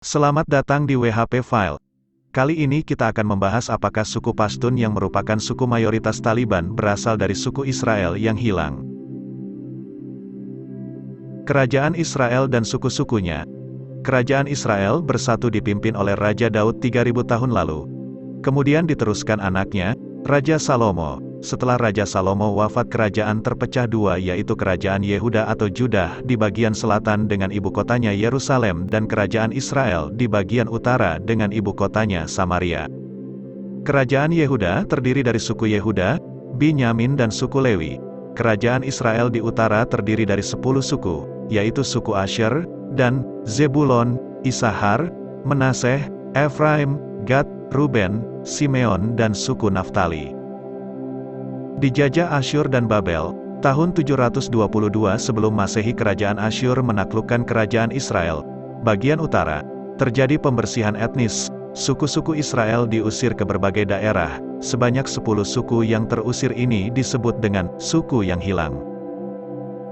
Selamat datang di WHP File. Kali ini kita akan membahas apakah suku Pashtun yang merupakan suku mayoritas Taliban berasal dari suku Israel yang hilang. Kerajaan Israel dan suku-sukunya. Kerajaan Israel bersatu dipimpin oleh Raja Daud 3000 tahun lalu. Kemudian diteruskan anaknya, Raja Salomo. Setelah Raja Salomo wafat, kerajaan terpecah dua, yaitu kerajaan Yehuda atau Judah di bagian selatan dengan ibu kotanya Yerusalem dan kerajaan Israel di bagian utara dengan ibu kotanya Samaria. Kerajaan Yehuda terdiri dari suku Yehuda, Binyamin dan suku Lewi. Kerajaan Israel di utara terdiri dari 10 suku, yaitu suku Asher, dan Zebulon, Isahar, Menaseh, Efraim, Gad, Ruben, Simeon dan suku Naftali. Dijajah Asyur dan Babel, tahun 722 sebelum Masehi kerajaan Asyur menaklukkan kerajaan Israel. Bagian utara, terjadi pembersihan etnis, suku-suku Israel diusir ke berbagai daerah, sebanyak 10 suku yang terusir ini disebut dengan suku yang hilang.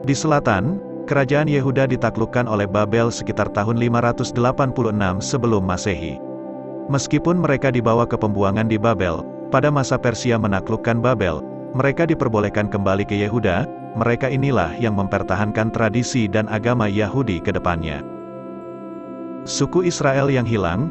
Di selatan, kerajaan Yehuda ditaklukkan oleh Babel sekitar tahun 586 sebelum Masehi. Meskipun mereka dibawa ke pembuangan di Babel, pada masa Persia menaklukkan Babel, mereka diperbolehkan kembali ke Yehuda. Mereka inilah yang mempertahankan tradisi dan agama Yahudi ke depannya. Suku Israel yang hilang.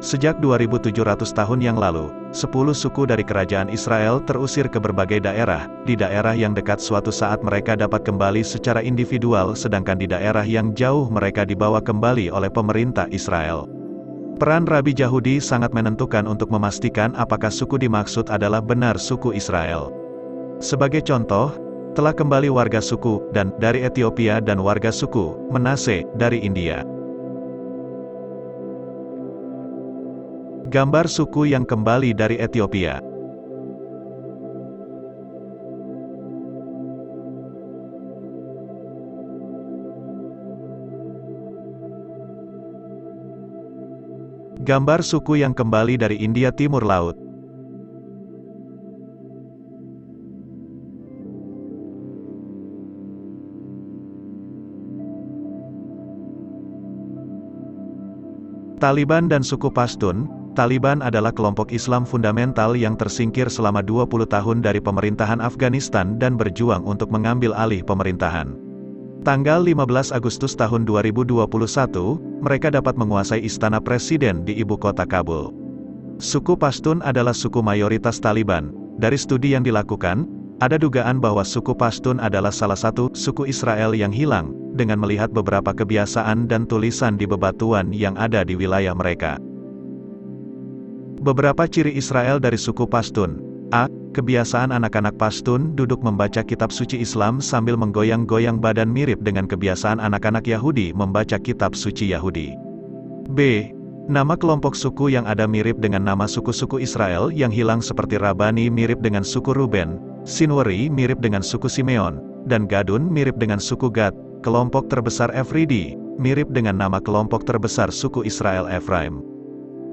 Sejak 2700 tahun yang lalu, 10 suku dari kerajaan Israel terusir ke berbagai daerah. Di daerah yang dekat suatu saat mereka dapat kembali secara individual, sedangkan di daerah yang jauh mereka dibawa kembali oleh pemerintah Israel. Peran Rabi Yahudi sangat menentukan untuk memastikan apakah suku dimaksud adalah benar suku Israel. Sebagai contoh, telah kembali warga suku Dan dari Ethiopia dan warga suku Menase dari India. Gambar suku yang kembali dari Ethiopia. Gambar suku yang kembali dari India Timur Laut. Taliban dan suku Pashtun. Taliban adalah kelompok Islam fundamental yang tersingkir selama 20 tahun dari pemerintahan Afghanistan dan berjuang untuk mengambil alih pemerintahan. Tanggal 15 Agustus tahun 2021, mereka dapat menguasai istana presiden di ibu kota Kabul. Suku Pashtun adalah suku mayoritas Taliban. Dari studi yang dilakukan, ada dugaan bahwa suku Pashtun adalah salah satu suku Israel yang hilang, dengan melihat beberapa kebiasaan dan tulisan di bebatuan yang ada di wilayah mereka. Beberapa ciri Israel dari suku Pashtun. A. Kebiasaan anak-anak Pashtun duduk membaca kitab suci Islam sambil menggoyang-goyang badan, mirip dengan kebiasaan anak-anak Yahudi membaca kitab suci Yahudi. B. Nama kelompok suku yang ada mirip dengan nama suku-suku Israel yang hilang, seperti Rabani mirip dengan suku Ruben, Sinwari mirip dengan suku Simeon, dan Gadun mirip dengan suku Gad. Kelompok terbesar Efridi mirip dengan nama kelompok terbesar suku Israel Efraim.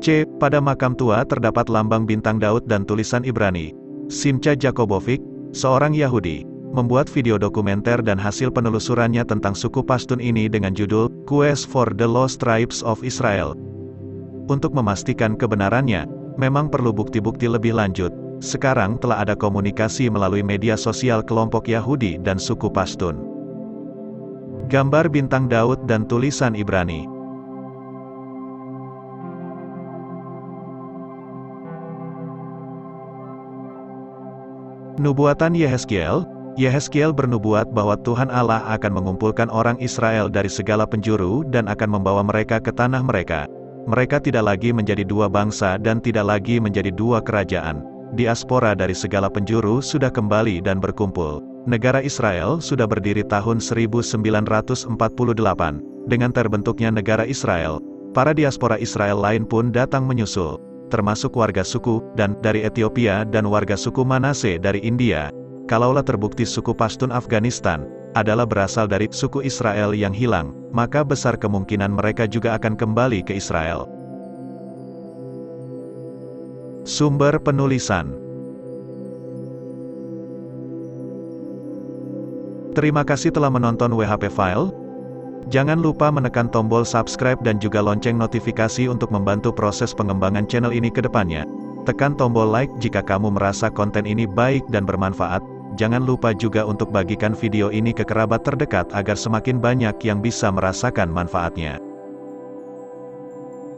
C. Pada makam tua terdapat lambang bintang Daud dan tulisan Ibrani. Simcha Jakobovic, seorang Yahudi, membuat video dokumenter dan hasil penelusurannya tentang suku Pashtun ini dengan judul Quest for the Lost Tribes of Israel. Untuk memastikan kebenarannya, memang perlu bukti-bukti lebih lanjut. Sekarang telah ada komunikasi melalui media sosial kelompok Yahudi dan suku Pashtun. Gambar bintang Daud dan tulisan Ibrani. Nubuatan Yehezkiel. Yehezkiel bernubuat bahwa Tuhan Allah akan mengumpulkan orang Israel dari segala penjuru dan akan membawa mereka ke tanah mereka. Mereka tidak lagi menjadi dua bangsa dan tidak lagi menjadi dua kerajaan. Diaspora dari segala penjuru sudah kembali dan berkumpul. Negara Israel sudah berdiri tahun 1948. Dengan terbentuknya negara Israel, para diaspora Israel lain pun datang menyusul, termasuk warga suku Dan dari Ethiopia dan warga suku Manase dari India. Kalaulah terbukti suku Pashtun Afghanistan adalah berasal dari suku Israel yang hilang, maka besar kemungkinan mereka juga akan kembali ke Israel. Sumber penulisan. Terima kasih telah menonton WHP File. Jangan lupa menekan tombol subscribe dan juga lonceng notifikasi untuk membantu proses pengembangan channel ini ke depannya. Tekan tombol like jika kamu merasa konten ini baik dan bermanfaat. Jangan lupa juga untuk bagikan video ini ke kerabat terdekat agar semakin banyak yang bisa merasakan manfaatnya.